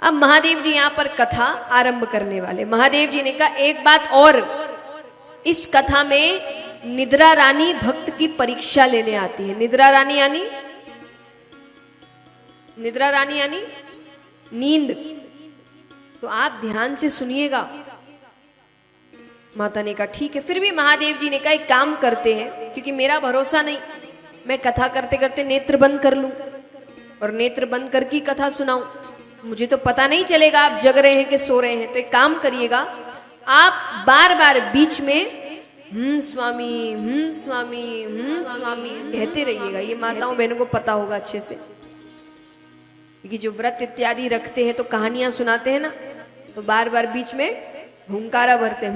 अब महादेव जी यहां पर कथा आरंभ करने वाले। महादेव जी ने कहा एक बात और, इस कथा में निद्रा रानी भक्त की परीक्षा लेने आती है। निद्रा रानी यानी नींद। तो आप ध्यान से सुनिएगा। माता ने कहा ठीक है। फिर भी महादेव जी ने कहा एक काम करते हैं, क्योंकि मेरा भरोसा नहीं, मैं कथा करते करते नेत्र बंद कर लूं और नेत्र बंद करके कथा सुनाऊं, मुझे तो पता नहीं चलेगा आप जग रहे हैं कि सो रहे हैं। तो एक काम करिएगा, आप बार बार बीच में स्वामी स्वामी कहते रहिएगा। ये माताओं बहनों को पता होगा अच्छे से, क्योंकि जो व्रत इत्यादि रखते हैं तो कहानियां सुनाते हैं ना, तो बार बार बीच में हुंकारा भरते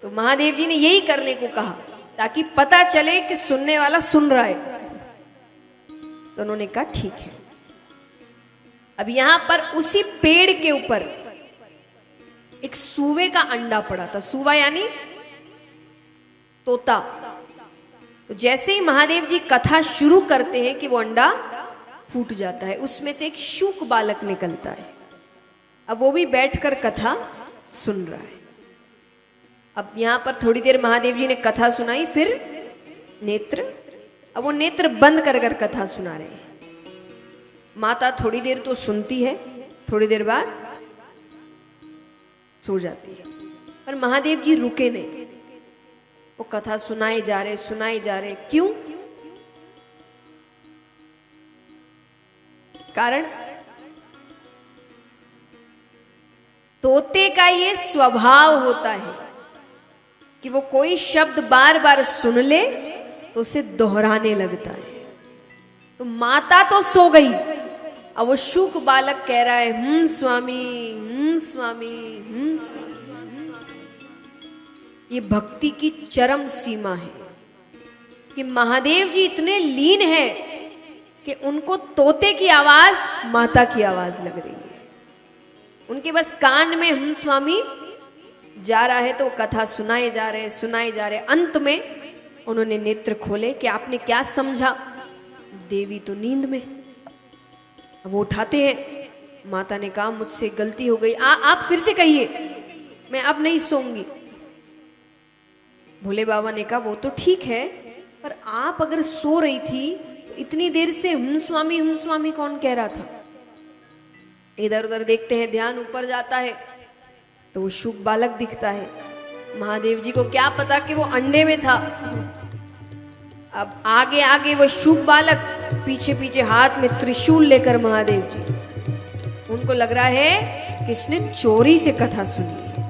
तो महादेव जी ने यही करने को कहा ताकि पता चले कि सुनने वाला सुन रहा है। तो उन्होंने कहा ठीक है। अब यहां पर उसी पेड़ के ऊपर एक सूवे का अंडा पड़ा था। सूवा यानी तोता। तो जैसे ही महादेव जी कथा शुरू करते हैं कि वो अंडा फूट जाता है, उसमें से एक शूक बालक निकलता है। अब वो भी बैठकर कथा सुन रहा है। अब यहां पर थोड़ी देर महादेव जी ने कथा सुनाई, फिर नेत्र, अब वो नेत्र बंद कर कर कथा सुना रहे हैं। माता थोड़ी देर तो सुनती है, थोड़ी देर बाद सो जाती है। पर महादेव जी रुके नहीं, वो कथा सुनाए जा रहे। क्यों? कारण तोते का ये स्वभाव होता है कि वो कोई शब्द बार बार सुन ले तो उसे दोहराने लगता है। तो माता तो सो गई, अब वो शूक बालक कह रहा है स्वामी स्वामी स्वामी। ये भक्ति की चरम सीमा है कि महादेव जी इतने लीन हैं कि उनको तोते की आवाज माता की आवाज लग रही है। उनके बस कान में स्वामी जा रहा है तो कथा सुनाए जा रहे। अंत में उन्होंने नेत्र खोले कि आपने क्या समझा? देवी तो नींद में। वो उठाते हैं। माता ने कहा मुझसे गलती हो गई, आप फिर से कहिए, मैं अब नहीं सोऊंगी। भोले बाबा ने कहा वो तो ठीक है, पर आप अगर सो रही थी तो इतनी देर से स्वामी कौन कह रहा था? इधर उधर देखते हैं, ध्यान ऊपर जाता है तो वो शुक बालक दिखता है। महादेव जी को क्या पता कि वो अंडे में था। अब आगे आगे वो शुक बालक, पीछे पीछे हाथ में त्रिशूल लेकर महादेव जी। उनको लग रहा है कि इसने चोरी से कथा सुनी है।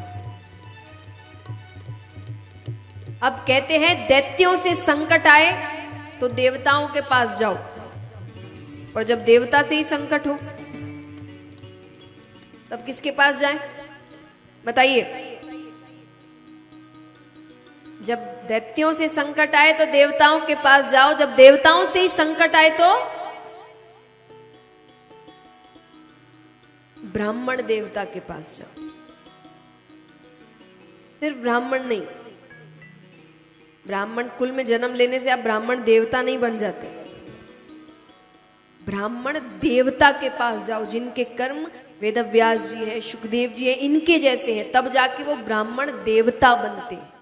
अब कहते हैं दैत्यों से संकट आए तो देवताओं के पास जाओ, और जब देवता से ही संकट हो तब किसके पास जाएं? बताइए। जब दैत्यों से संकट आए तो देवताओं के पास जाओ, जब देवताओं से ही संकट आए तो ब्राह्मण देवता के पास जाओ। सिर्फ ब्राह्मण नहीं, ब्राह्मण कुल में जन्म लेने से आप ब्राह्मण देवता नहीं बन जाते। ब्राह्मण देवता के पास जाओ, जिनके कर्म वेदव्यास जी है, सुखदेव जी है, इनके जैसे हैं, तब जाके वो ब्राह्मण देवता बनते हैं।